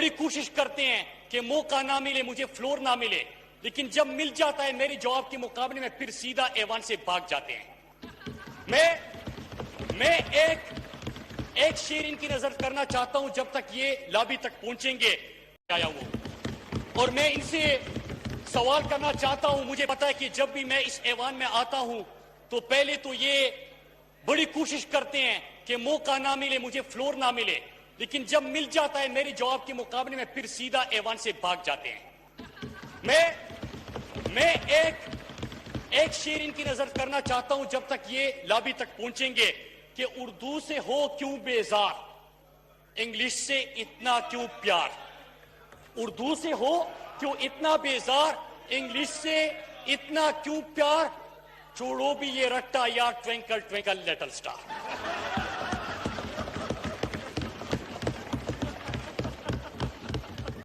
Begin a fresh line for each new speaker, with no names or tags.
बड़ी कोशिश करते हैं कि मौका ना मिले, मुझे फ्लोर ना मिले, लेकिन जब मिल जाता है मेरी जवाब के मुकाबले में फिर सीधा ऐवान से भाग जाते हैं। मैं एक शेर इनकी नजर करना चाहता हूं जब तक ये लॉबी तक पहुंचेंगे आया वो, और मैं इनसे सवाल करना चाहता हूं। मुझे पता है कि जब भी मैं इस ऐवान में आता हूं तो पहले तो ये बड़ी कोशिश करते हैं कि मौका ना मिले, मुझे फ्लोर ना मिले, लेकिन जब मिल जाता है मेरी जवाब के मुकाबले में फिर सीधा ऐवान से भाग जाते हैं। मैं एक शेर इनकी नजर करना चाहता हूं जब तक ये लॉबी तक पहुंचेंगे कि उर्दू से हो क्यों बेजार, इंग्लिश से इतना क्यों प्यार। उर्दू से हो क्यों इतना बेजार, इंग्लिश से इतना क्यों प्यार। छोड़ो भी ये रट्टा यार, ट्विंकल ट्विंकल लिटिल स्टार।